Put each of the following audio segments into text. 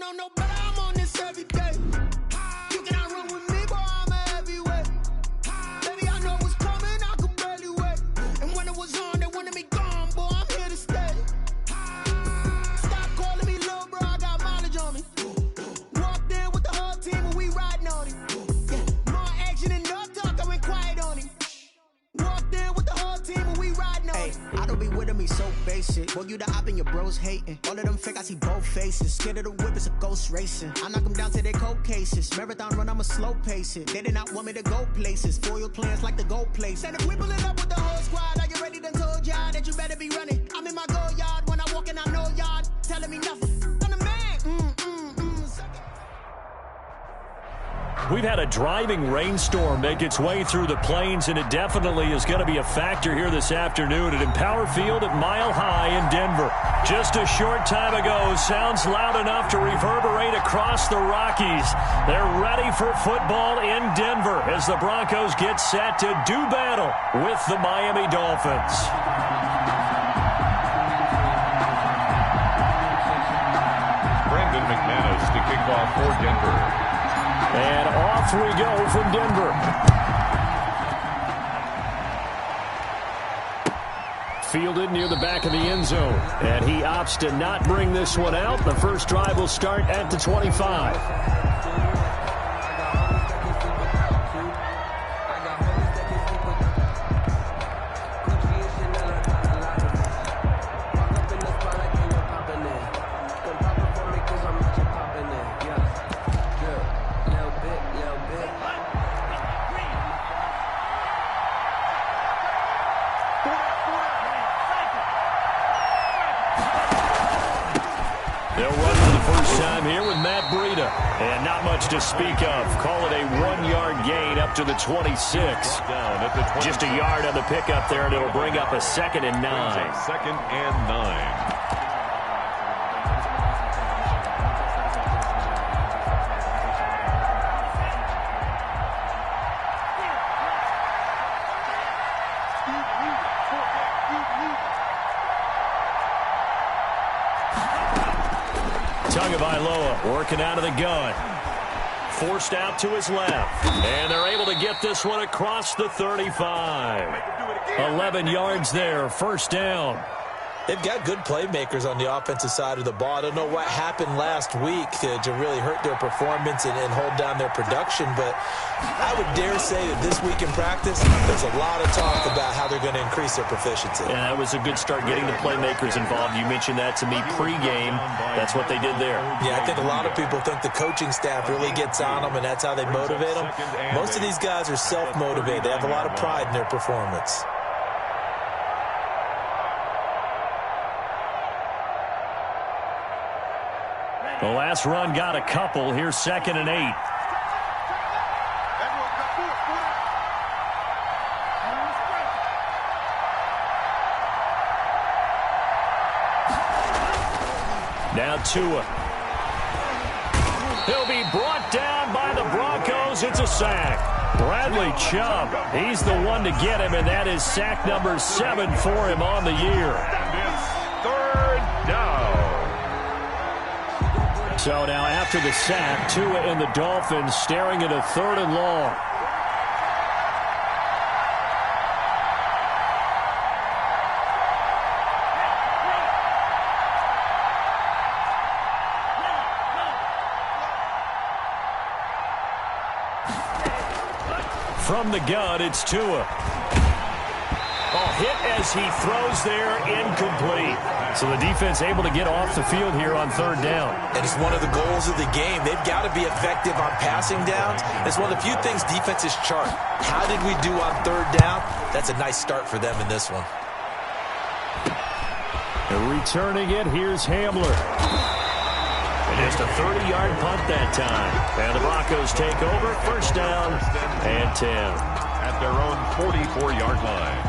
know no better, I'm on this every day. You cannot run with me, boy, I'm a heavyweight. Baby, I know what's coming, I could barely wait. And when it was on, they wanted me gone, boy, I'm here to stay. Stop calling me little bro, I got mileage on me. Walked in with the whole team and we riding on him. Yeah, more action and no talk, I went quiet on him. Walked in with the whole team and we riding on him. I don't be with him, he's so basic. Boy, you the op and your bros hating. All of them fake, I see both faces. Scared of the whip, it's a ghost racing. I knock them down to their cold cases. Marathon run, I'ma slow pace it. They did not want me to go places. Foil plans like the gold place. And if we pulling up with the whole squad, are you ready? Done told y'all that you better be running. I'm in my go yard when I walk in, I know y'all telling me nothing. I'm the man. We've had a driving rainstorm make its way through the plains, and it definitely is going to be a factor here this afternoon at Empower Field at Mile High in Denver. Just a short time ago, sounds loud enough to reverberate across the Rockies. They're ready for football in Denver as the Broncos get set to do battle with the Miami Dolphins. Brandon McManus to kick off for Denver. And off we go from Denver. Fielded near the back of the end zone. And he opts to not bring this one out. The first drive will start at the 25. And not much to speak of. Call it a 1-yard gain up to the 26. Just a yard on the pickup there, and it'll bring up a 2nd and 9. 2nd and 9. Tagovailoa working out of the gun. Forced out to his left. And they're able to get this one across the 35. 11 yards there, first down. They've got good playmakers on the offensive side of the ball. I don't know what happened last week to really hurt their performance and hold down their production, but I would dare say that this week in practice, there's a lot of talk about how they're going to increase their proficiency. Yeah, that was a good start getting the playmakers involved. You mentioned that to me pregame. That's what they did there. Yeah, I think a lot of people think the coaching staff really gets on them, and that's how they motivate them. Most of these guys are self-motivated. They have a lot of pride in their performance. The last run got a couple. Here's 2nd and 8. Now Tua. He'll be brought down by the Broncos. It's a sack. Bradley Chubb, he's the one to get him, and that is sack number 7 for him on the year. Third down. So now after the sack, Tua and the Dolphins staring at a 3rd and long. From the gun, it's Tua. Hit as he throws there, incomplete. So the defense able to get off the field here on 3rd down. And it's one of the goals of the game. They've got to be effective on passing downs. It's one of the few things defenses chart. How did we do on 3rd down? That's a nice start for them in this one. And returning it, here's Hamler. And just a 30-yard punt that time. And the Broncos take over, first down and 10. At their own 44-yard line.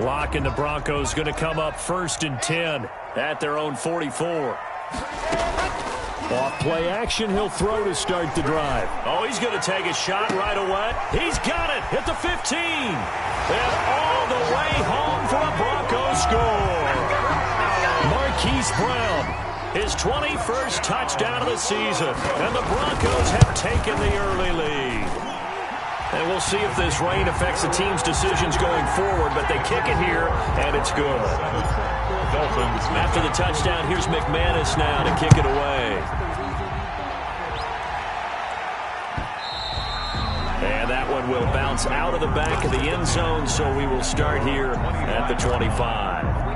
Clock and the Broncos going to come up 1st and 10 at their own 44. Off play action, he'll throw to start the drive. Oh, he's going to take a shot right away. He's got it at the 15. And all the way home for a Broncos score. Marquise Brown, his 21st touchdown of the season. And the Broncos have taken the early lead. And we'll see if this rain affects the team's decisions going forward, but they kick it here, and it's good. Dolphins. After the touchdown, here's McManus now to kick it away. And that one will bounce out of the back of the end zone, so we will start here at the 25.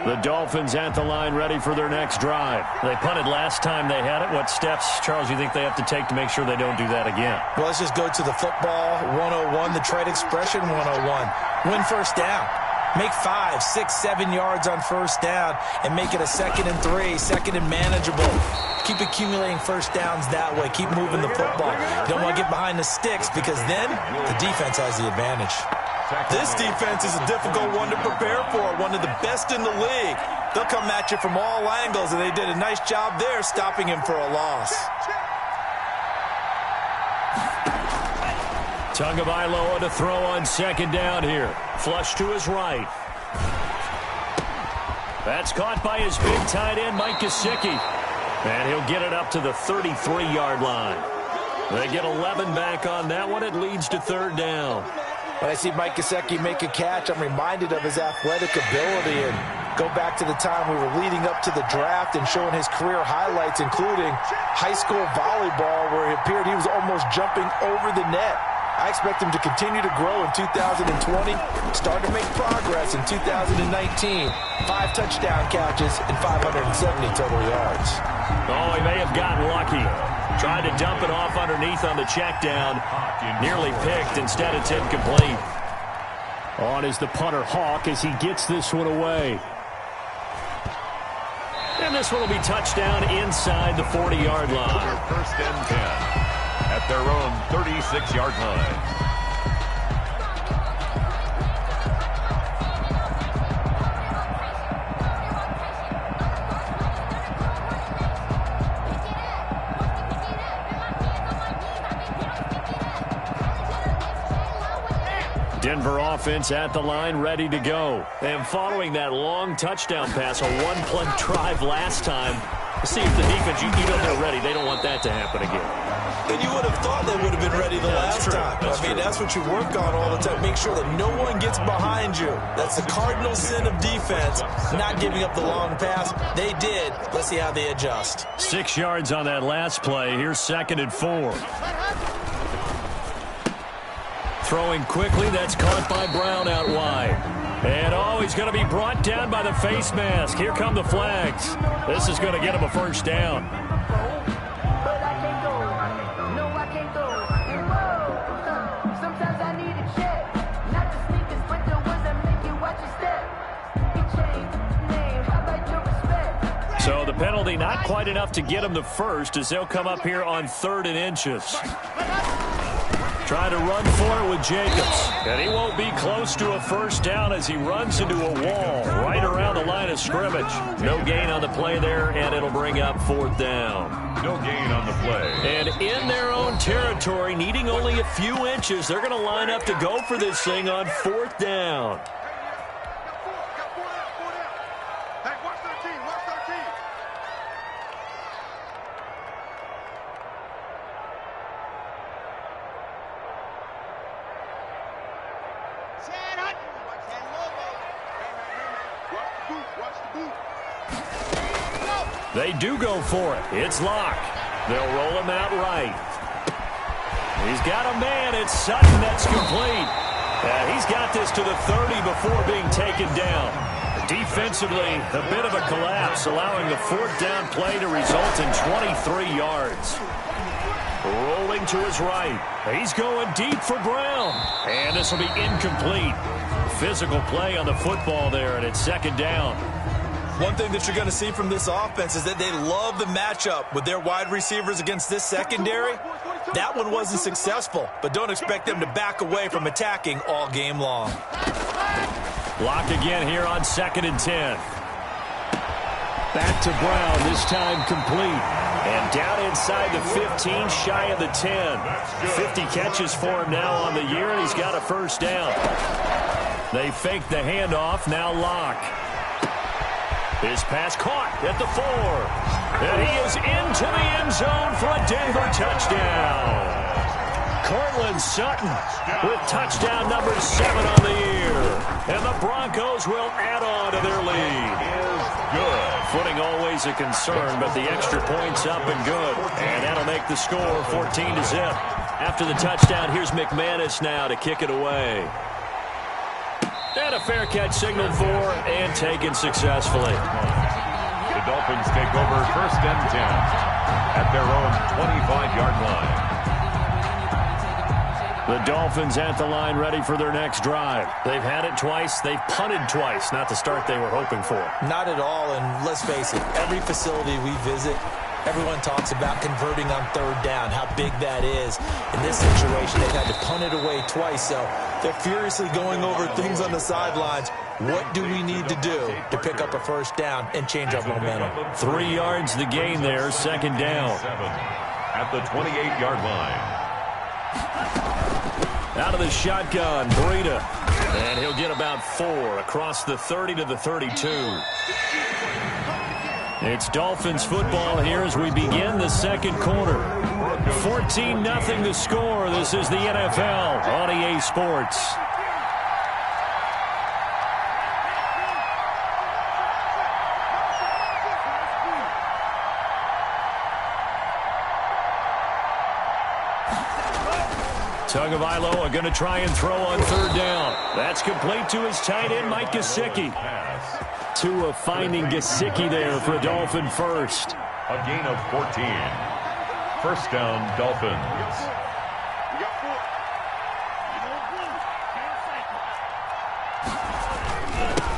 The Dolphins at the line, ready for their next drive. They punted last time they had it. What steps, Charles, you think they have to take to make sure they don't do that again? Well, let's just go to the football 101, the trade expression 101. Win first down. Make 5, 6, 7 yards on first down and make it a 2nd and 3, 2nd and manageable. Keep accumulating first downs that way. Keep moving the football. You don't want to get behind the sticks because then the defense has the advantage. This defense is a difficult one to prepare for, one of the best in the league. They'll come at you from all angles, and they did a nice job there stopping him for a loss. Tagovailoa to throw on 2nd down here. Flush to his right. That's caught by his big tight end, Mike Gesicki. And he'll get it up to the 33-yard line. They get 11 back on that one. It leads to 3rd down. When I see Mike Gesicki make a catch, I'm reminded of his athletic ability and go back to the time we were leading up to the draft and showing his career highlights, including high school volleyball, where it appeared he was almost jumping over the net. I expect him to continue to grow in 2020, start to make progress in 2019. 5 touchdown catches and 570 total yards. Oh, he may have gotten lucky. Tried to dump it off underneath on the check down. Nearly picked. Instead, it's incomplete. On is the punter, Hawk, as he gets this one away. And this one will be touchdown inside the 40-yard line. 1st and 10 at their own 36-yard line. Denver offense at the line, ready to go. And following that long touchdown pass, a one-play drive last time, see if the defense, you know they're ready. They don't want that to happen again. And you would have thought they would have been ready the last time. That's what you work on all the time. Make sure that no one gets behind you. That's the cardinal sin of defense, not giving up the long pass. They did. Let's see how they adjust. 6 yards on that last play. Here's 2nd and 4. Throwing quickly, that's caught by Brown out wide. And, he's going to be brought down by the face mask. Here come the flags. This is going to get him a 1st down. So the penalty not quite enough to get him the 1st as they'll come up here on 3rd and inches. Try to run for it with Jacobs. And he won't be close to a 1st down as he runs into a wall right around the line of scrimmage. No gain on the play there, and it'll bring up 4th down. No gain on the play. And in their own territory, needing only a few inches, they're going to line up to go for this thing on 4th down. They do go for it. It's Locke. They'll roll him out right. He's got a man. It's Sutton. That's complete. He's got this to the 30 before being taken down. Defensively, a bit of a collapse, allowing the 4th down play to result in 23 yards. Rolling to his right. He's going deep for Brown. And this will be incomplete. Physical play on the football there, and it's 2nd down. One thing that you're going to see from this offense is that they love the matchup with their wide receivers against this secondary. That one wasn't successful, but don't expect them to back away from attacking all game long. Block again here on 2nd and 10. Back to Brown, this time complete. And down inside the 15, shy of the 10. 50 catches for him now on the year, and he's got a first down. They fake the handoff, now Locke. His pass caught at the 4. And he is into the end zone for a Denver touchdown. Cortland Sutton with touchdown number 7 on the year. And the Broncos will add on to their lead. Good. Footing always a concern, but the extra point's up and good. And that'll make the score 14-0. After the touchdown, here's McManus now to kick it away. And a fair catch signaled for and taken successfully. The Dolphins take over 1st and 10 at their own 25-yard line. The Dolphins at the line ready for their next drive. They've had it twice. They've punted twice. Not the start they were hoping for. Not at all, and let's face it, every facility we visit, everyone talks about converting on 3rd down, how big that is. In this situation, they've had to punt it away twice, so they're furiously going over things on the sidelines. What do we need to do to pick up a first down and change our momentum? 3 yards the gain there, 2nd down. At the 28-yard line. Out of the shotgun, Breida. And he'll get about 4 across the 30 to the 32. It's Dolphins football here as we begin the 2nd quarter. 14-0 the score. This is the NFL on EA Sports. Tagovailoa going to try and throw on 3rd down. That's complete to his tight end, Mike Gesicki. Tua finding Gesicki there for a Dolphin first. A gain of 14. First down, Dolphins.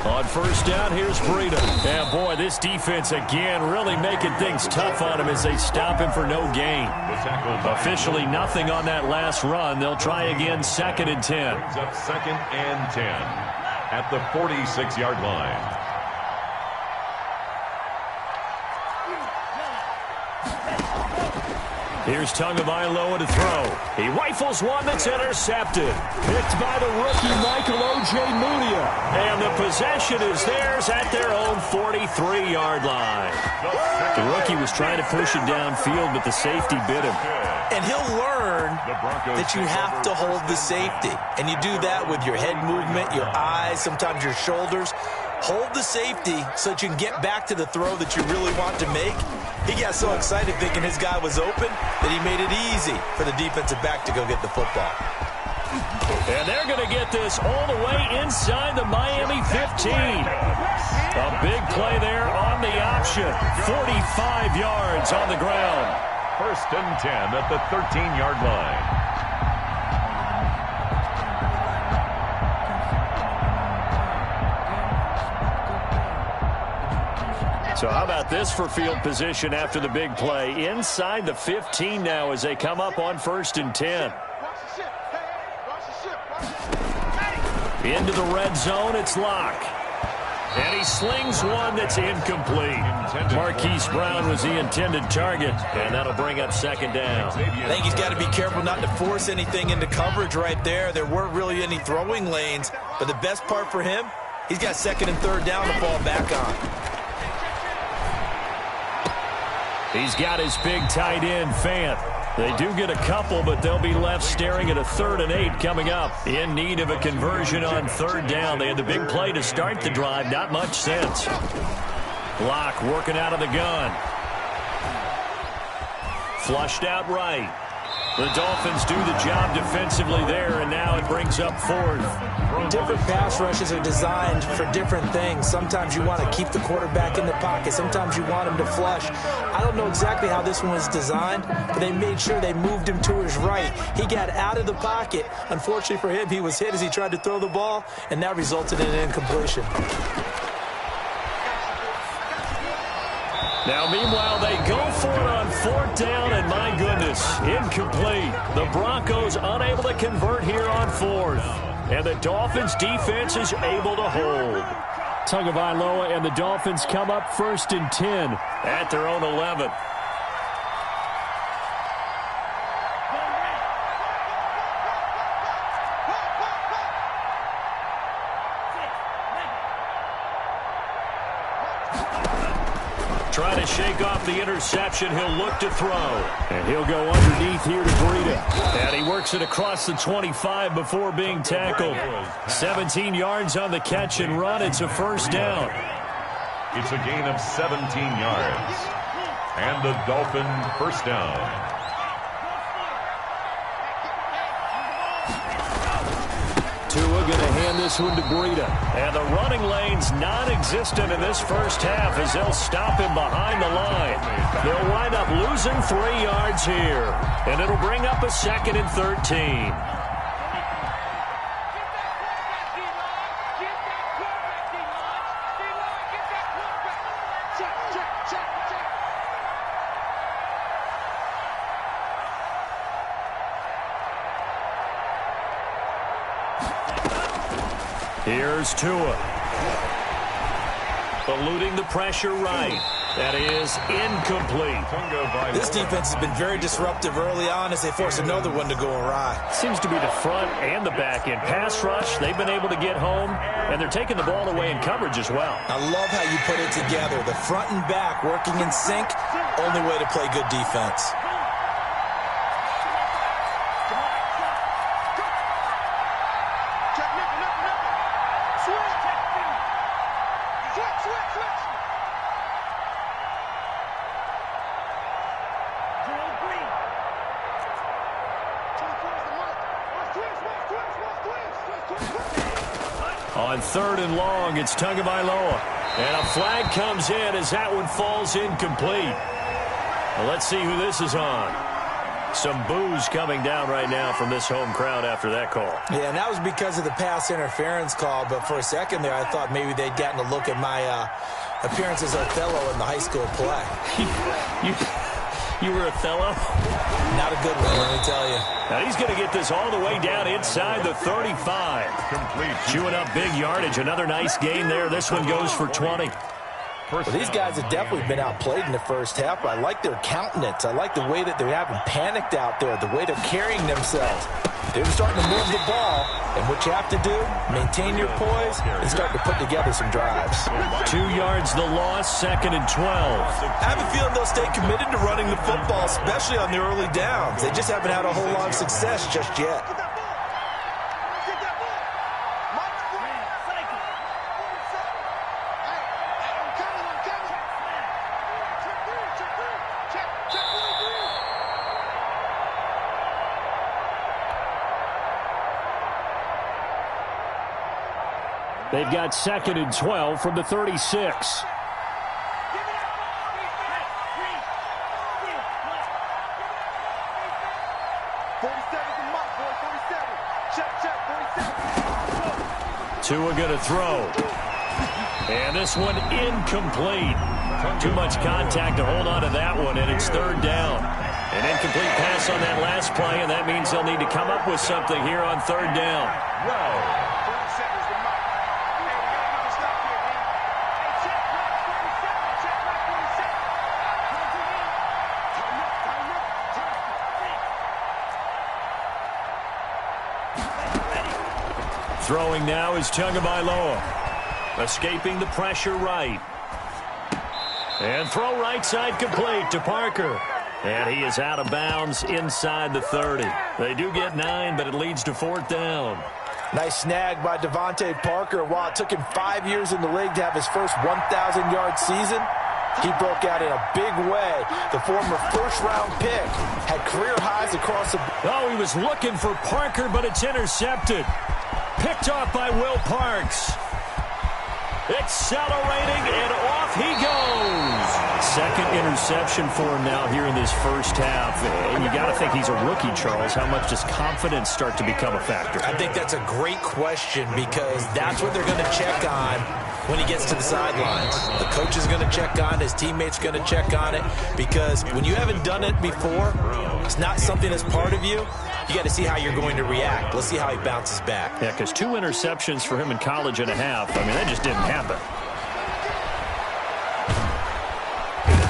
On 1st down, here's Breida. And boy, this defense again really making things tough on him as they stop him for no gain. Officially nothing on that last run. They'll try again 2nd and 10. Brings up 2nd and 10 at the 46-yard line. Here's Tagovailoa to throw. He rifles one that's intercepted. Picked by the rookie Michael Ojemudia. And the possession is theirs at their own 43-yard line. The rookie was trying to push it downfield, but the safety bit him. And he'll learn that you have to hold the safety. And you do that with your head movement, your eyes, sometimes your shoulders. Hold the safety so that you can get back to the throw that you really want to make. He got so excited thinking his guy was open that he made it easy for the defensive back to go get the football. And they're going to get this all the way inside the Miami 15. A big play there on the option. 45 yards on the ground. 1st and 10 at the 13-yard line. So how about this for field position after the big play? Inside the 15 now as they come up on 1st and 10. Into the red zone, it's Locke. And he slings one that's incomplete. Marquise Brown was the intended target, and that'll bring up 2nd down. I think he's got to be careful not to force anything into coverage right there. There weren't really any throwing lanes, but the best part for him, he's got 2nd and 3rd down to fall back on. He's got his big tight end, Fant. They do get a couple, but they'll be left staring at a 3rd and 8 coming up. In need of a conversion on 3rd down. They had the big play to start the drive. Not much sense. Locke working out of the gun. Flushed out right. The Dolphins do the job defensively there, and now it brings up 4th. Different pass rushes are designed for different things. Sometimes you want to keep the quarterback in the pocket. Sometimes you want him to flush. I don't know exactly how this one was designed, but they made sure they moved him to his right. He got out of the pocket. Unfortunately for him, he was hit as he tried to throw the ball, and that resulted in an incompletion. Now, meanwhile, they go for it on 4th down, and my goodness, incomplete. The Broncos unable to convert here on 4th. And the Dolphins' defense is able to hold. Tagovailoa and the Dolphins come up 1st and 10 at their own 11. Trying to shake off the interception. He'll look to throw. And he'll go underneath here to Breida. And he works it across the 25 before being tackled. 17 yards on the catch and run. It's a 1st down. It's a gain of 17 yards. And the Dolphin 1st down. Tua going to hand this one to Breida. And the running lane's non-existent in this first half as they'll stop him behind the line. They'll wind up losing 3 yards here. And it'll bring up a 2nd and 13. Here's Tua. Eluding the pressure right. That is incomplete. This defense has been very disruptive early on as they force another one to go awry. Seems to be the front and the back end. Pass rush, they've been able to get home, and they're taking the ball away in coverage as well. I love how you put it together. The front and back working in sync, only way to play good defense. On 3rd and long, it's Tagovailoa. And a flag comes in as that one falls incomplete. Well, let's see who this is on. Some boos coming down right now from this home crowd after that call. Yeah, and that was because of the pass interference call. But for a second there, I thought maybe they'd gotten a look at my appearance as Othello in the high school play. You were Othello? Not a good one, let me tell you. Now he's going to get this all the way down inside the 35. Complete. Chewing up big yardage. Another nice gain there. This one goes for 20. Well, these guys have definitely been outplayed in the first half, but I like their countenance. I like the way that they're having panicked out there, the way they're carrying themselves. They're starting to move the ball, and what you have to do, maintain your poise and start to put together some drives. 2 yards the loss, 2nd and 12. I have a feeling they'll stay committed to running the football, especially on the early downs. They just haven't had a whole lot of success just yet. They've got 2nd and 12 from the 36. Tua going to throw. And this one incomplete. Too much contact to hold on to that one, and it's 3rd down. An incomplete pass on that last play, and that means they'll need to come up with something here on 3rd down. Throwing now is Tagovailoa. Escaping the pressure right. And throw right side complete to Parker. And he is out of bounds inside the 30. They do get 9, but it leads to 4th down. Nice snag by Devontae Parker. While it took him 5 years in the league to have his first 1,000-yard season, he broke out in a big way. The former first-round pick had career highs across the... Oh, he was looking for Parker, but it's intercepted. Picked off by Will Parks. Accelerating, and off he goes. Second interception for him now here in this first half. And you got to think he's a rookie, Charles. How much does confidence start to become a factor? I think that's a great question because that's what they're going to check on when he gets to the sidelines. The coach is going to check on it. His teammates are going to check on it, because when you haven't done it before, it's not something that's part of you. You got to see how you're going to react. Let's see how he bounces back. Yeah, because 2 interceptions for him in college and a half. I mean, that just didn't happen.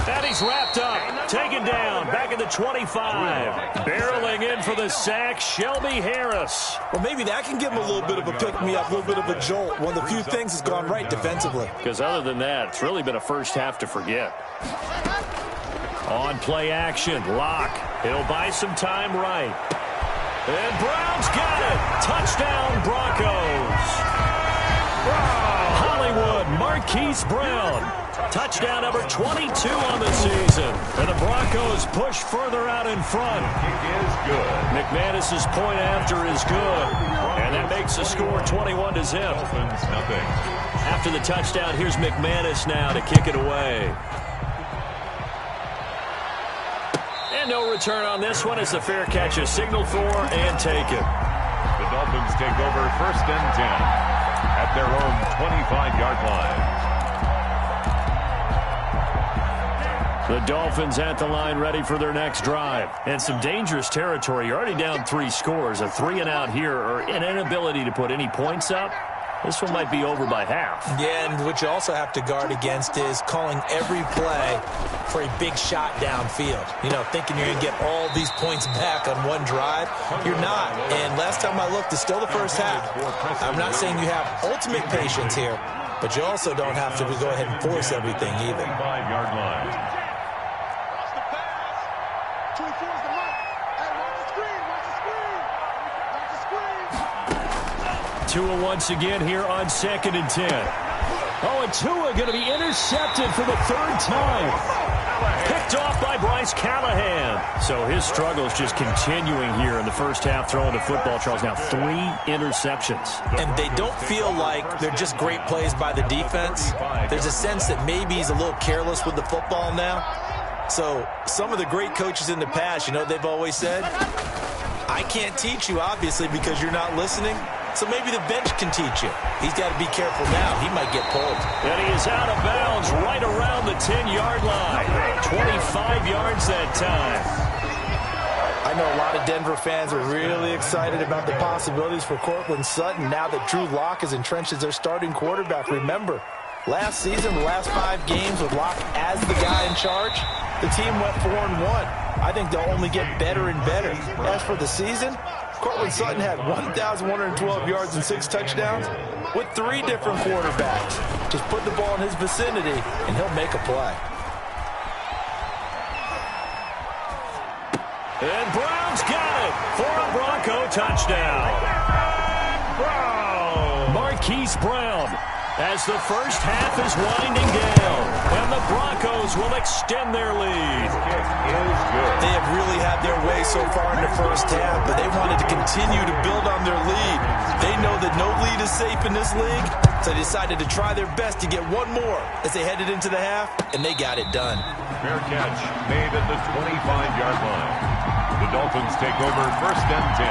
And he's wrapped up, taken down, back at the 25. Barreling in for the sack, Shelby Harris. Well, maybe that can give him a little bit of a pick-me-up, a little bit of a jolt. One of the few things that's gone right defensively. Because other than that, it's really been a first half to forget. On play action, Locke. He'll buy some time right. And Brown's got it. Touchdown, Broncos. Hollywood, Marquise Brown. Touchdown number 22 on the season. And the Broncos push further out in front. Kick is good. McManus's point after is good. And that makes the score 21-0. Dolphins, nothing. After the touchdown, here's McManus now to kick it away. And no return on this one as the fair catch is signaled for and taken. The Dolphins take over 1st and 10 at their own 25-yard line. The Dolphins at the line, ready for their next drive. And some dangerous territory. You're already down 3 scores. A 3-and-out here, or an inability to put any points up. This one might be over by half. Yeah, and what you also have to guard against is calling every play for a big shot downfield. You know, thinking you're going to get all these points back on one drive. You're not. And last time I looked, it's still the first half. I'm not saying you have ultimate patience here, but you also don't have to go ahead and force everything either. 5-yard line. 2 once again here on 2nd and 10. Oh, and Tua going to be intercepted for the 3rd time. Picked off by Bryce Callahan. So his struggles just continuing here in the first half throwing the football. Charles, now 3 interceptions. And they don't feel like they're just great plays by the defense. There's a sense that maybe he's a little careless with the football now. So some of the great coaches in the past, you know, they've always said, I can't teach you, obviously, because you're not listening. So maybe the bench can teach you. He's got to be careful now. He might get pulled. And he is out of bounds right around the 10-yard line. 25 yards that time. I know a lot of Denver fans are really excited about the possibilities for Courtland Sutton now that Drew Lock is entrenched as their starting quarterback. Remember, last season, the last 5 games with Lock as the guy in charge, the team went 4-1. I think they'll only get better and better. As for the season, Courtland Sutton had 1,112 yards and 6 touchdowns with 3 different quarterbacks. Just put the ball in his vicinity, and he'll make a play. And Brown's got it for a Bronco touchdown. Marquise Brown as the first half is winding down. And the Broncos will extend their lead. Kick is good. They have really had their way so far in the first half, but they wanted to continue to build on their lead. They know that no lead is safe in this league, so they decided to try their best to get one more as they headed into the half, and they got it done. Fair catch made at the 25-yard line. The Dolphins take over 1st and 10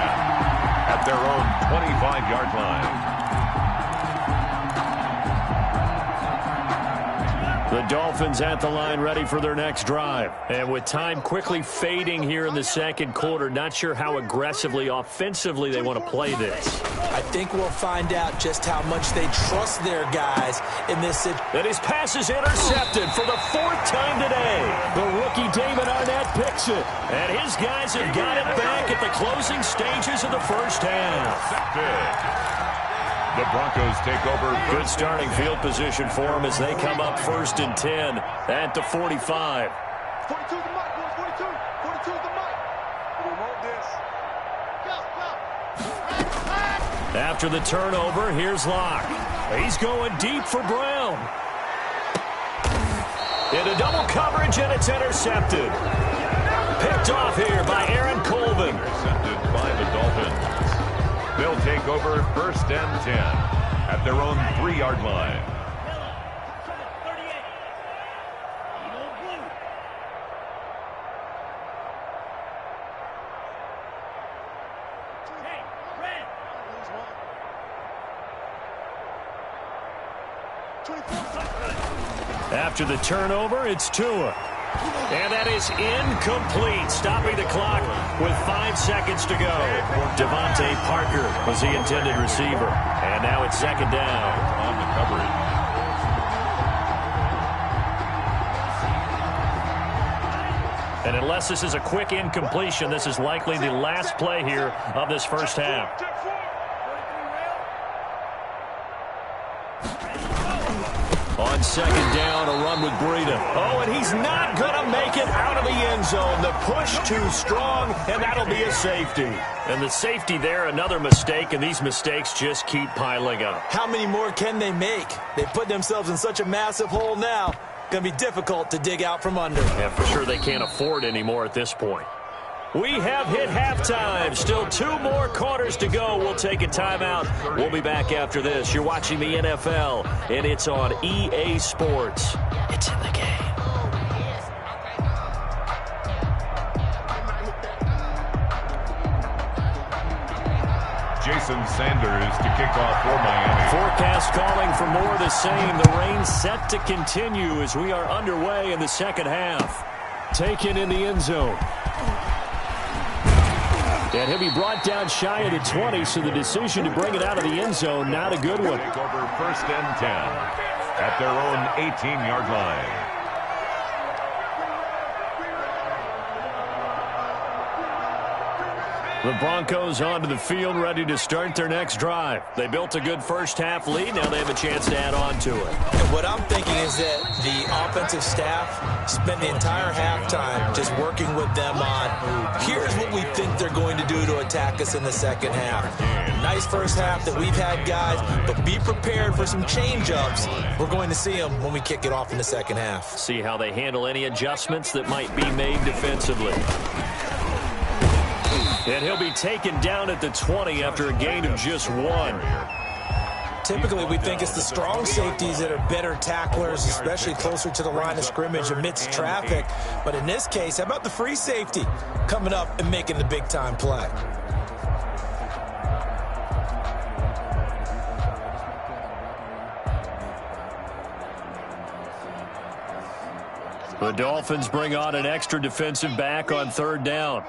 at their own 25-yard line. The Dolphins at the line ready for their next drive. And with time quickly fading here in the 2nd quarter, not sure how aggressively, offensively they want to play this. I think we'll find out just how much they trust their guys in this situation. And his pass is intercepted for the 4th time today. The rookie Damon Arnett picks it. And his guys have got it back at the closing stages of the first half. The Broncos take over. Good starting field position for them as they come up 1st and 10 at the 45. 42 is the mic, boys. 42. 42 is the mic. We want this. Go. After the turnover, here's Locke. He's going deep for Brown. Into double coverage, and it's intercepted. Picked off here by Aaron Colvin. Intercepted by the Dolphins. They'll take over 1st and 10 at their own 3-yard line. After the turnover, it's Tua. And that is incomplete, stopping the clock with 5 seconds to go. Devontae Parker was the intended receiver. And now it's second down. On the coverage. And unless this is a quick incompletion, this is likely the last play here of this first half. On second down, a run with Breida. Oh, and he's not going to make it out of the end zone. The push too strong, and that'll be a safety. And the safety there, another mistake, and these mistakes just keep piling up. How many more can they make? They put themselves in such a massive hole now. Going to be difficult to dig out from under. Yeah, for sure they can't afford any more at this point. We have hit halftime. Still 2 more quarters to go. We'll take a timeout. We'll be back after this. You're watching the NFL, and it's on EA Sports. It's in the game. Jason Sanders to kick off for Miami. Forecast calling for more of the same. The rain set to continue as we are underway in the second half. Taken in the end zone. And he'll be brought down shy of the 20, so the decision to bring it out of the end zone, not a good one. Take over first and 10 at their own 18-yard line. The Broncos onto the field, ready to start their next drive. They built a good first-half lead. Now they have a chance to add on to it. And what I'm thinking is that the offensive staff spent the entire halftime just working with them on, here's what we think they're going to do to attack us in the second half. Nice first half that we've had, guys, but be prepared for some change-ups. We're going to see them when we kick it off in the second half. See how they handle any adjustments that might be made defensively. And he'll be taken down at the 20 after a gain of just 1. Typically, we think it's the strong safeties that are better tacklers, especially closer to the line of scrimmage amidst traffic. But in this case, how about the free safety coming up and making the big-time play? The Dolphins bring on an extra defensive back on third down.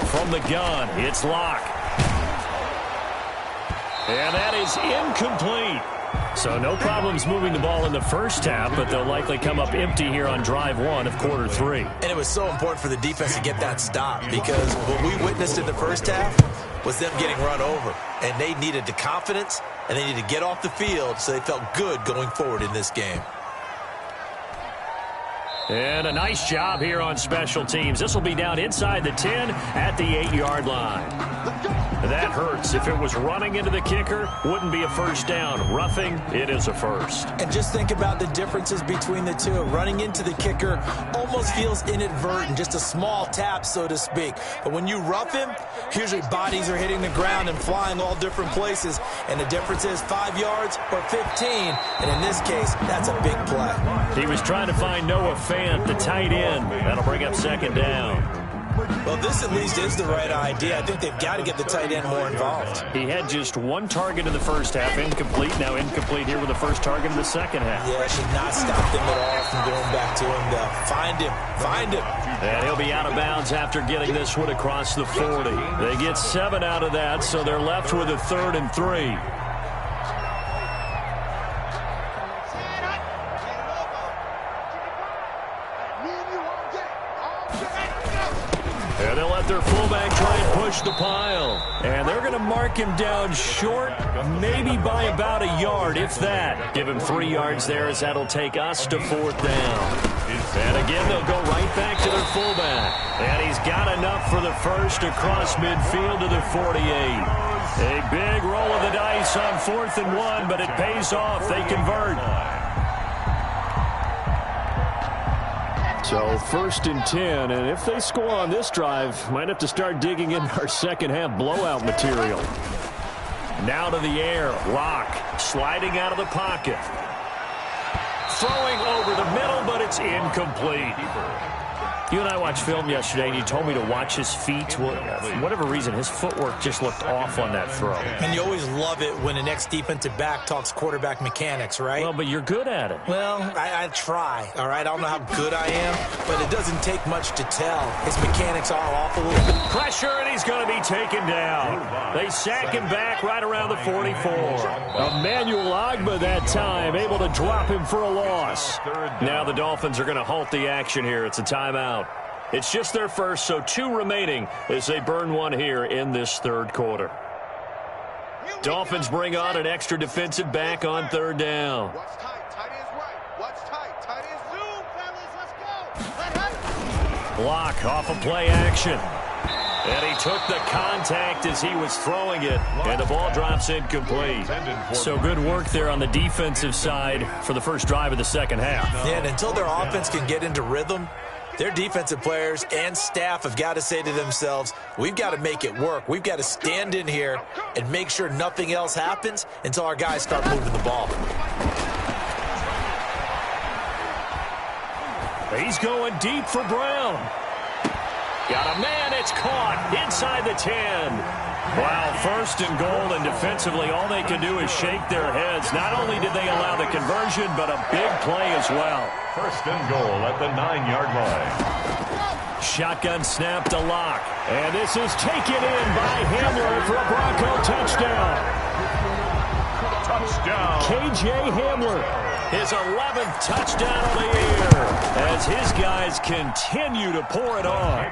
From the gun, it's Locke. And that is incomplete. So no problems moving the ball in the first half, but they'll likely come up empty here on drive 1 of quarter 3. And it was so important for the defense to get that stop, because what we witnessed in the first half was them getting run over. And they needed the confidence, and they needed to get off the field so they felt good going forward in this game. And a nice job here on special teams. This will be down inside the 10 at the 8-yard line. That hurts. If it was running into the kicker, wouldn't be a first down. Roughing, it is a first. And just think about the differences between the two. Running into the kicker almost feels inadvertent, just a small tap, so to speak. But when you rough him, usually bodies are hitting the ground and flying all different places. And the difference is 5 yards or 15. And in this case, that's a big play. He was trying to find Noah Fant, the tight end. That'll bring up second down. Well, this at least is the right idea. I think they've got to get the tight end more involved. He had just 1 target in the first half, incomplete. Now incomplete here with the first target in the second half. Yeah, should not stop them at all from going back to him, though. Find him. And he'll be out of bounds after getting this one across the 40. They get 7 out of that, so they're left with a 3rd and 3. And they'll let their fullback try and push the pile. And they're going to mark him down short, maybe by about a yard, if that. Give him 3 yards there, as that'll take us to 4th down. And again, they'll go right back to their fullback. And he's got enough for the first across midfield to the 48. A big roll of the dice on 4th and 1, but it pays off. They convert. So 1st and 10, and if they score on this drive, might have to start digging into our second half blowout material. Now to the air, Locke sliding out of the pocket. Throwing over the middle, but it's incomplete. You and I watched film yesterday, and you told me to watch his feet. Well, for whatever reason, his footwork just looked off on that throw. And you always love it when an ex-defensive back talks quarterback mechanics, right? Well, but you're good at it. Well, I try, all right? I don't know how good I am, but it doesn't take much to tell. His mechanics are off a little bit. Pressure, and he's going to be taken down. They sack him back right around the 44. Emmanuel Ogbah that time, able to drop him for a loss. Now the Dolphins are going to halt the action here. It's a timeout. It's just their first, so 2 remaining as they burn one here in this third quarter. Dolphins bring on an extra defensive back on third down. Watch tight, tight ends right. Watch tight, tight ends zoom, fellas, let's go. Block off of play action. And he took the contact as he was throwing it, and the ball drops incomplete. So good work there on the defensive side for the first drive of the second half. Yeah, and until their offense can get into rhythm, their defensive players and staff have got to say to themselves, we've got to make it work. We've got to stand in here and make sure nothing else happens until our guys start moving the ball. He's going deep for Brown. Got a man, it's caught inside the 10. Wow, first and goal, and defensively all they can do is shake their heads. Not only did they allow the conversion, but a big play as well. First and goal at the 9-yard line. Shotgun snap to Locke. And this is taken in by Hamler for a Bronco touchdown. Touchdown. K.J. Hamler, his 11th touchdown of the year as his guys continue to pour it on.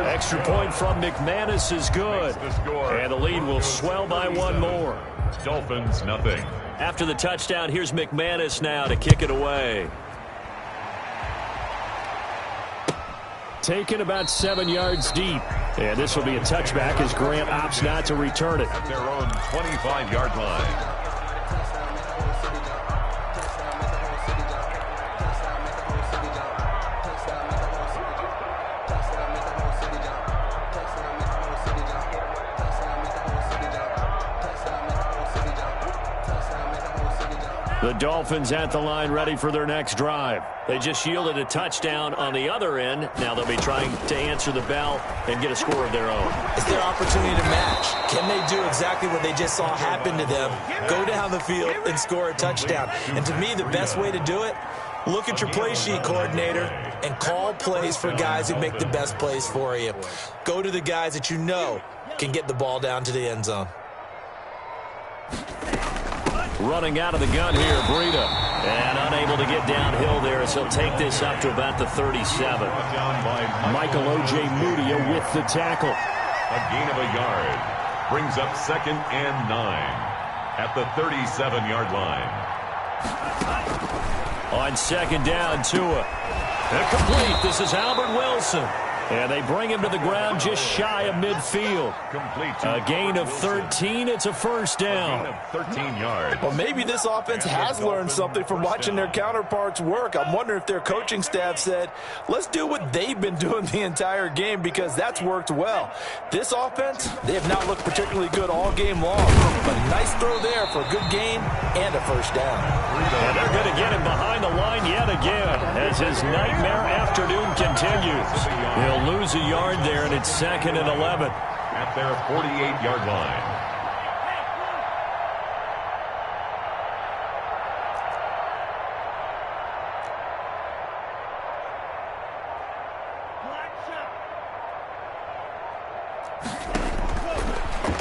Extra point from McManus is good. And the lead will swell by one more. Dolphins, nothing. After the touchdown, here's McManus now to kick it away. Taken about 7 yards deep. And this will be a touchback as Grant opts not to return it. At their own 25-yard line. The Dolphins at the line ready for their next drive. They just yielded a touchdown on the other end. Now they'll be trying to answer the bell and get a score of their own. It's their opportunity to match. Can they do exactly what they just saw happen to them? Go down the field and score a touchdown. And to me, the best way to do it, look at your play sheet coordinator and call plays for guys who make the best plays for you. Go to the guys that you know can get the ball down to the end zone. Running out of the gun here, Breida. And unable to get downhill there as he'll take this up to about the 37. Michael O.J. Mudia with the tackle. A gain of a yard. Brings up 2nd and 9 at the 37-yard line. On 2nd down, Tua. Incomplete. This is Albert Wilson. And they bring him to the ground just shy of midfield. A gain of 13. It's a first down. 13 yards. Well, maybe this offense has learned something from watching their counterparts work. I'm wondering if their coaching staff said, let's do what they've been doing the entire game because that's worked well. This offense, they have not looked particularly good all game long. But a nice throw there for a good gain and a first down. And they're going to get him behind the line yet again as his nightmare afternoon continues. He'll lose a yard there, and it's 2nd and 11. At their 48-yard line.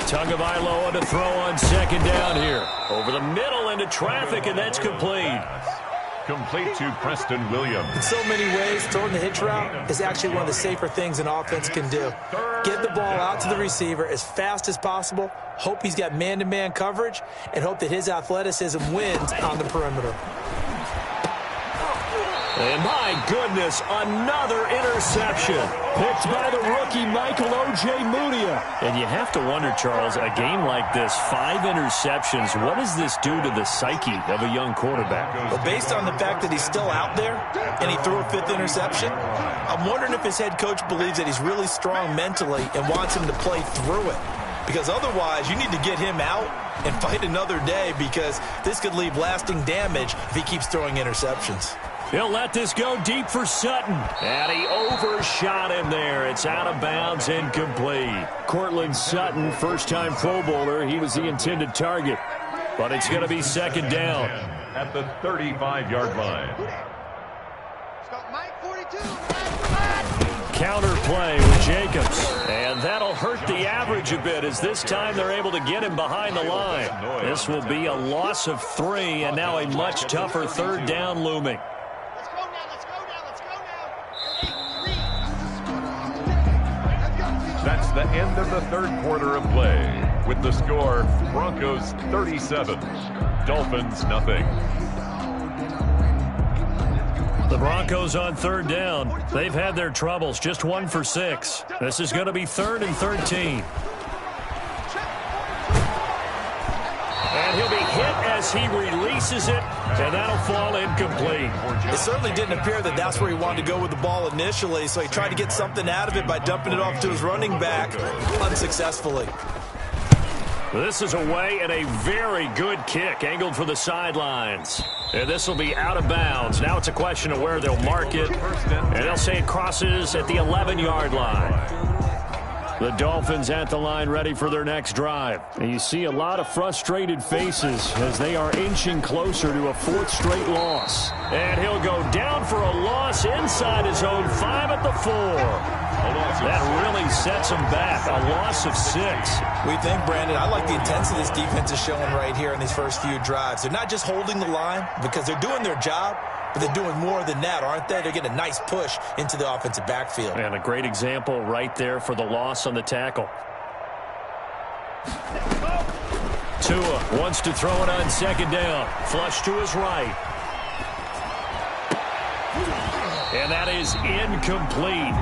Tagovailoa to throw on 2nd down here. Over the middle into traffic, and that's complete. Complete to Preston Williams. In so many ways, throwing the hitch route is actually one of the safer things an offense can do. Get the ball out to the receiver as fast as possible, hope he's got man-to-man coverage, and hope that his athleticism wins on the perimeter. And my goodness, another interception. Picked by the rookie, Michael O.J. Mudia. And you have to wonder, Charles, a game like this, 5 interceptions, what does this do to the psyche of a young quarterback? Well, based on the fact that he's still out there and he threw a 5th interception, I'm wondering if his head coach believes that he's really strong mentally and wants him to play through it. Because otherwise, you need to get him out and fight another day because this could leave lasting damage if he keeps throwing interceptions. He'll let this go deep for Sutton. And he overshot him there. It's out of bounds, incomplete. Cortland Sutton, first-time Pro Bowler. He was the intended target. But it's going to be second down. At the 35-yard line. Counter play with Jacobs. And that'll hurt the average a bit as this time they're able to get him behind the line. This will be a loss of 3 and now a much tougher third down looming. That's the end of the third quarter of play. With the score, Broncos 37, Dolphins nothing. The Broncos on third down. They've had their troubles, just 1 for 6. This is going to be 3rd and 13. And he'll be hit as he releases it, and that'll fall incomplete. It certainly didn't appear that that's where he wanted to go with the ball initially, so he tried to get something out of it by dumping it off to his running back unsuccessfully. This is away and a very good kick, angled for the sidelines. And this will be out of bounds. Now it's a question of where they'll mark it. And they'll say it crosses at the 11-yard line. The Dolphins at the line ready for their next drive. And you see a lot of frustrated faces as they are inching closer to a 4th straight loss. And he'll go down for a loss inside his own 5 at the 4. That really sets him back. A loss of 6. We think, Brandon, I like the intensity this defense is showing right here in these first few drives. They're not just holding the line because they're doing their job, but they're doing more than that, aren't they? They're getting a nice push into the offensive backfield. And a great example right there for the loss on the tackle. Tua wants to throw it on second down. Flush to his right. And that is incomplete.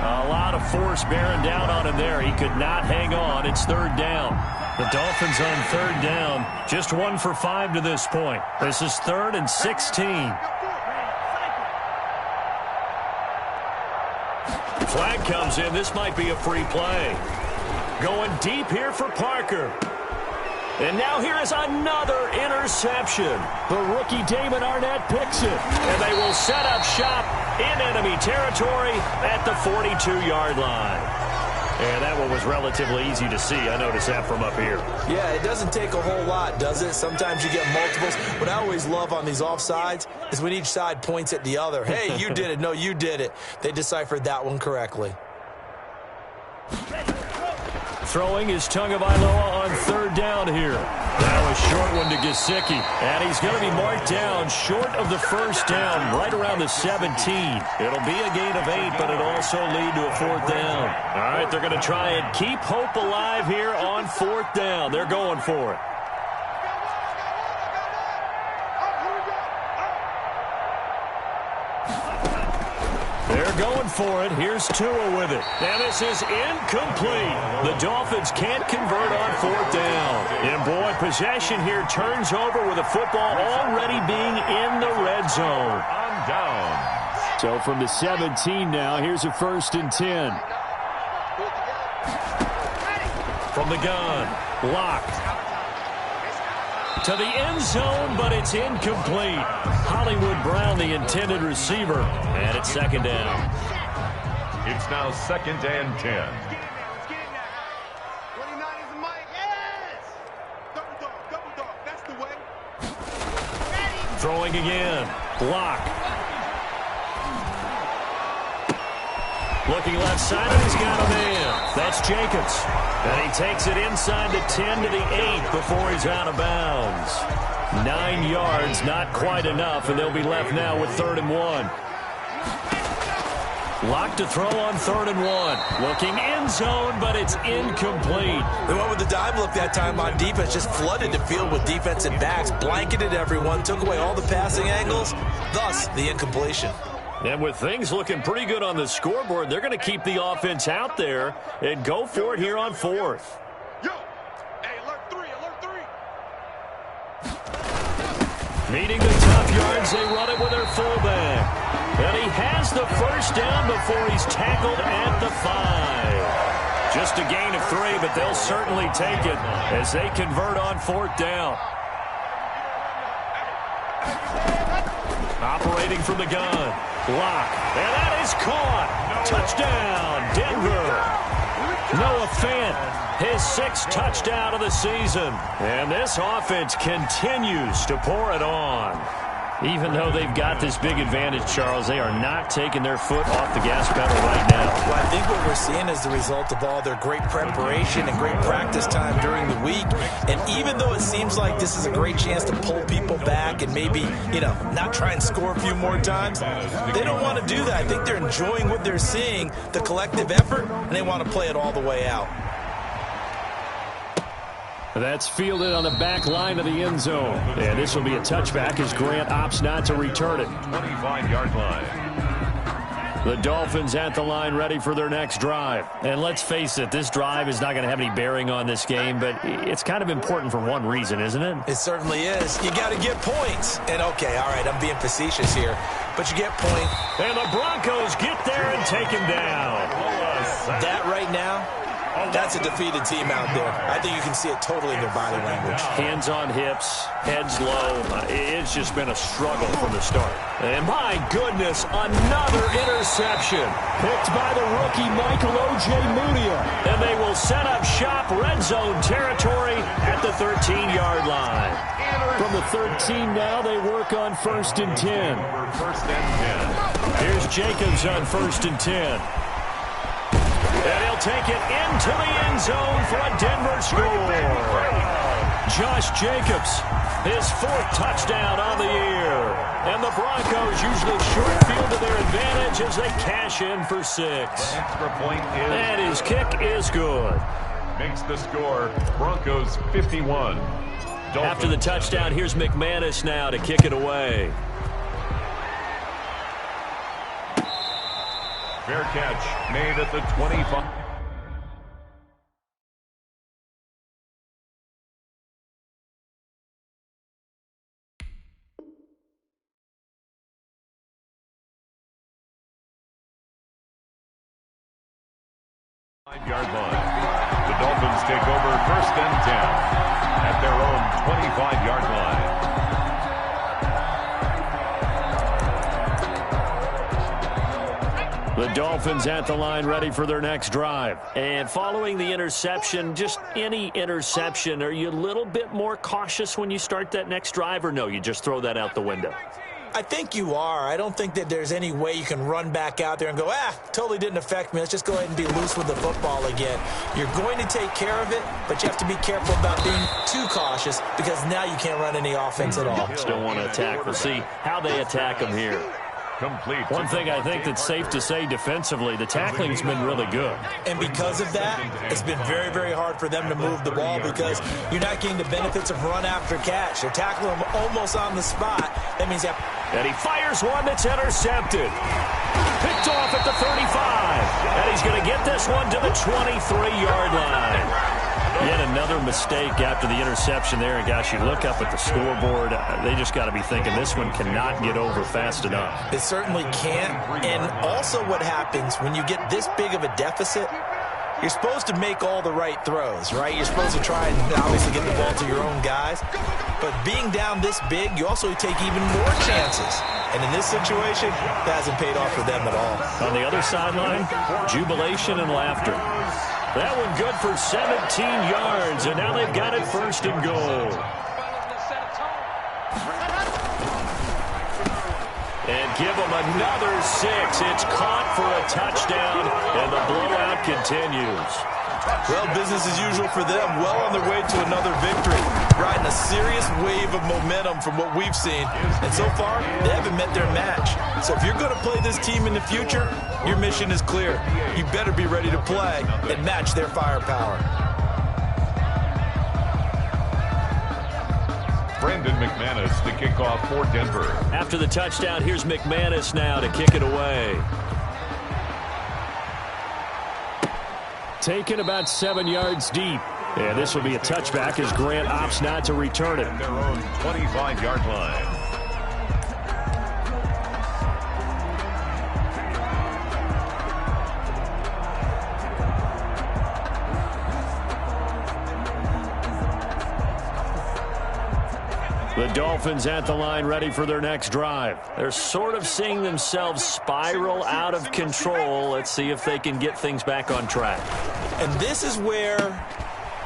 A lot of force bearing down on him there. He could not hang on. It's 3rd down. The Dolphins on 3rd down. Just 1 for 5 to this point. This is 3rd and 16. Flag comes in. This might be a free play. Going deep here for Parker. And now here is another interception. The rookie Damon Arnett picks it. And they will set up shop in enemy territory at the 42-yard line. And that one was relatively easy to see. I noticed that from up here. Yeah, it doesn't take a whole lot, does it? Sometimes you get multiples. What I always love on these offsides is when each side points at the other. Hey, you did it. No, you did it. They deciphered that one correctly. Throwing is Tagovailoa on 3rd down here. Now a short one to Gesicki. And he's going to be marked down short of the 1st down, right around the 17. It'll be a gain of 8, but it'll also lead to a 4th down. All right, they're going to try and keep hope alive here on 4th down. They're going for it. They're going for it. Here's Tua with it. And this is incomplete. The Dolphins can't convert on 4th down. And boy, possession here turns over with the football already being in the red zone. On down. So from the 17 now, here's a 1st and 10. From the gun, locked. To the end zone, but it's incomplete. Hollywood Brown, the intended receiver, and it's 2nd down. It's now 2nd and 10. Throwing again. Block. Looking left side, and he's got a man. That's Jacobs. And he takes it inside the 10 to the 8 before he's out of bounds. 9 yards, not quite enough, and they'll be left now with 3rd and 1. Locked to throw on 3rd and 1. Looking end zone, but it's incomplete. They went with the dime look that time on defense, just flooded the field with defensive backs, blanketed everyone, took away all the passing angles, thus the incompletion. And with things looking pretty good on the scoreboard, they're going to keep the offense out there and go for it here on 4th. Meeting the top yards, they run it with their fullback. And he has the 1st down before he's tackled at the 5. Just a gain of 3, but they'll certainly take it as they convert on 4th down. Operating from the gun. Lock. And that is caught. Touchdown, Denver. Noah Fant, his 6th touchdown of the season. And this offense continues to pour it on. Even though they've got this big advantage, Charles, they are not taking their foot off the gas pedal right now. Well, I think what we're seeing is the result of all their great preparation and great practice time during the week. And even though it seems like this is a great chance to pull people back and maybe, not try and score a few more times, they don't want to do that. I think they're enjoying what they're seeing, the collective effort, and they want to play it all the way out. That's fielded on the back line of the end zone. And this will be a touchback as Grant opts not to return it. 25-yard line. The Dolphins at the line ready for their next drive. And let's face it, this drive is not going to have any bearing on this game, but it's kind of important for one reason, isn't it? It certainly is. You got to get points. And, okay, all right, I'm being facetious here, but you get points. And the Broncos get there and take him down. That right now, that's a defeated team out there. I think you can see it totally in their body language. Hands on hips, heads low. It's just been a struggle from the start. And my goodness, another interception. Picked by the rookie Michael O.J. Mudia. And they will set up shop red zone territory at the 13-yard line. From the 13 now, they work on 1st and 10. First and 10. Here's Jacobs on 1st and 10. And he'll take it into the end zone for a Denver score. Josh Jacobs, his 4th touchdown on the year. And the Broncos use the short field to their advantage as they cash in for 6. Extra point is. And his kick is good. Makes the score Broncos 51. After the touchdown, here's McManus now to kick it away. Fair catch made at the 25. Yard line. The Dolphins take over 1st and 10 at their own 25-yard line. The Dolphins at the line ready for their next drive. And following the interception, just any interception, are you a little bit more cautious when you start that next drive, or no, you just throw that out the window? I think you are. I don't think that there's any way you can run back out there and go, totally didn't affect me. Let's just go ahead and be loose with the football again. You're going to take care of it, but you have to be careful about being too cautious because now you can't run any offense at all. Still want to attack. We'll see how they attack them here. Complete. One thing I think that's safe to say defensively, the tackling's been really good. And because of that, it's been very, very hard for them to move the ball because you're not getting the benefits of run after catch. They're tackling them almost on the spot. That means that. And he fires one that's intercepted. Picked off at the 35. And he's going to get this one to the 23-yard line. Yet another mistake after the interception there. And, gosh, you look up at the scoreboard, they just got to be thinking this one cannot get over fast enough. It certainly can't. And also what happens when you get this big of a deficit, you're supposed to make all the right throws, right? You're supposed to try and obviously get the ball to your own guys. But being down this big, you also take even more chances. And in this situation, that hasn't paid off for them at all. On the other sideline, jubilation and laughter. That one good for 17 yards, and now they've got it 1st and goal. And give them another 6. It's caught for a touchdown, and the blowout continues. Well, business as usual for them. Well on their way to another victory. Riding a serious wave of momentum from what we've seen. And so far, they haven't met their match. So if you're going to play this team in the future, your mission is clear. You better be ready to play and match their firepower. Brandon McManus to kick off for Denver. After the touchdown, here's McManus now to kick it away. Taken about 7 yards deep. And this will be a touchback as Grant opts not to return it. Their own 25-yard line. The Dolphins at the line ready for their next drive. They're sort of seeing themselves spiral out of control. Let's see if they can get things back on track. And this is where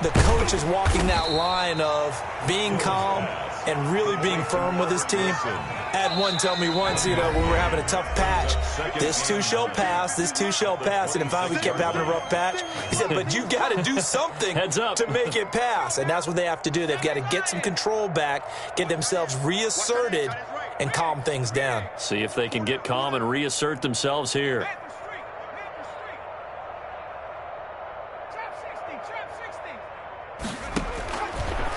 the coach is walking that line of being calm and really being firm with his team. I had one tell me once, when we were having a tough patch, this too shall pass, this too shall pass. And finally we kept having a rough patch. He said, but you got to do something to make it pass. And that's what they have to do. They've got to get some control back, get themselves reasserted, and calm things down. See if they can get calm and reassert themselves here.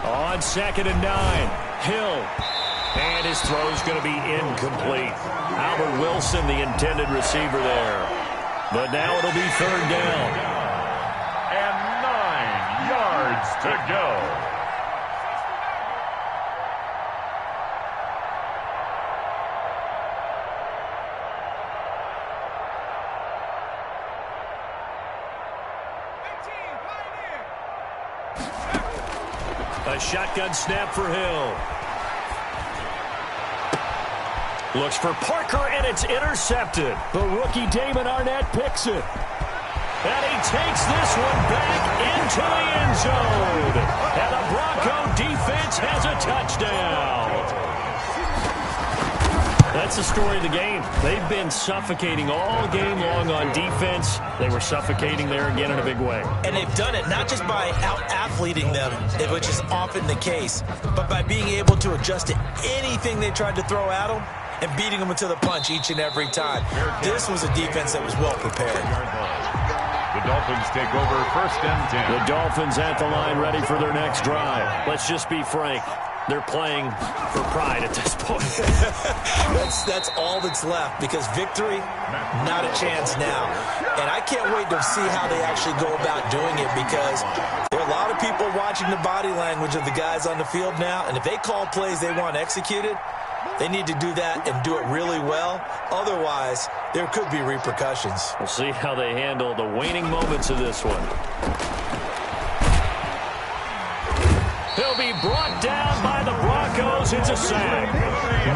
On 2nd and 9, Hill. And his throw's going to be incomplete. Albert Wilson, the intended receiver there. But now it'll be 3rd down. And 9 yards to go. A shotgun snap for Hill. Looks for Parker, and it's intercepted. The rookie Damon Arnett picks it. And he takes this one back into the end zone. And the Bronco defense has a touchdown. That's the story of the game. They've been suffocating all game long on defense. They were suffocating there again in a big way. And they've done it not just by out-athleting them, which is often the case, but by being able to adjust to anything they tried to throw at them and beating them to the punch each and every time. This was a defense that was well prepared. The Dolphins take over 1st and 10. The Dolphins at the line ready for their next drive. Let's just be frank. They're playing for pride at this point. That's all that's left, because victory, not a chance now. And I can't wait to see how they actually go about doing it, because there are a lot of people watching the body language of the guys on the field now, and if they call plays they want executed, they need to do that and do it really well. Otherwise, there could be repercussions. We'll see how they handle the waning moments of this one. He'll be brought down by the Broncos. It's a sack.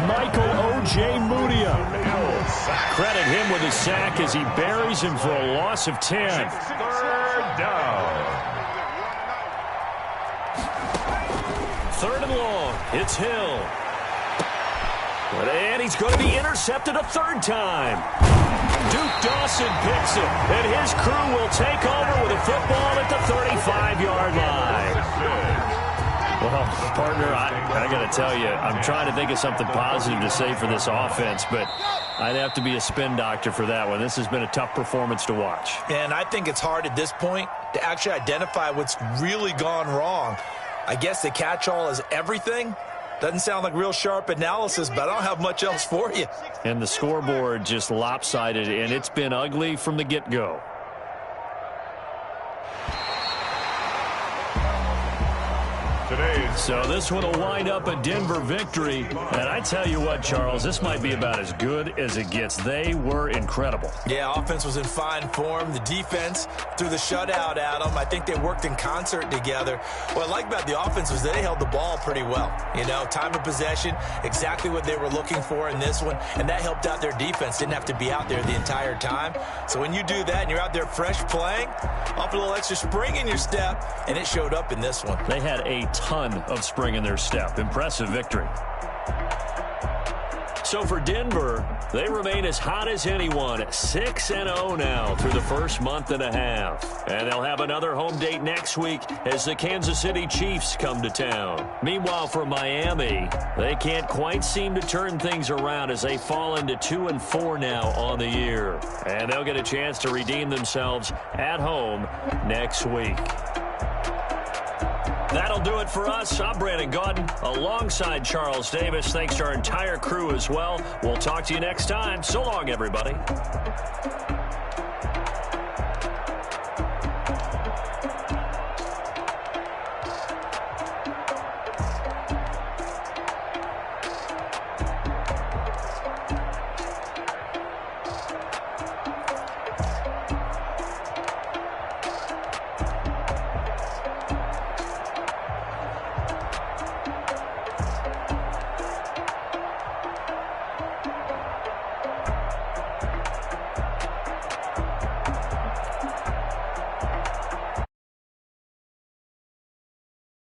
Michael O.J. Mudia. Credit him with a sack as he buries him for a loss of 10. 3rd down. 3rd and long. It's Hill. And he's going to be intercepted a 3rd time. Duke Dawson picks it, and his crew will take over with a football at the 35-yard line. Well, partner, I got to tell you, I'm trying to think of something positive to say for this offense, but I'd have to be a spin doctor for that one. This has been a tough performance to watch. And I think it's hard at this point to actually identify what's really gone wrong. I guess the catch-all is everything. Doesn't sound like real sharp analysis, but I don't have much else for you. And the scoreboard just lopsided, and it's been ugly from the get-go. So this one will wind up a Denver victory. And I tell you what, Charles, this might be about as good as it gets. They were incredible. Yeah, offense was in fine form. The defense threw the shutout at them. I think they worked in concert together. What I like about the offense was they held the ball pretty well. Time of possession, exactly what they were looking for in this one. And that helped out their defense. Didn't have to be out there the entire time. So when you do that and you're out there fresh playing, off a little extra spring in your step, and it showed up in this one. They had a ton of spring in their step. Impressive victory. So for Denver, they remain as hot as anyone, 6-0 now through the first month and a half. And they'll have another home date next week as the Kansas City Chiefs come to town. Meanwhile, for Miami, they can't quite seem to turn things around as they fall into 2-4 now on the year. And they'll get a chance to redeem themselves at home next week. That'll do it for us. I'm Brandon Gaudin alongside Charles Davis. Thanks to our entire crew as well. We'll talk to you next time. So long, everybody.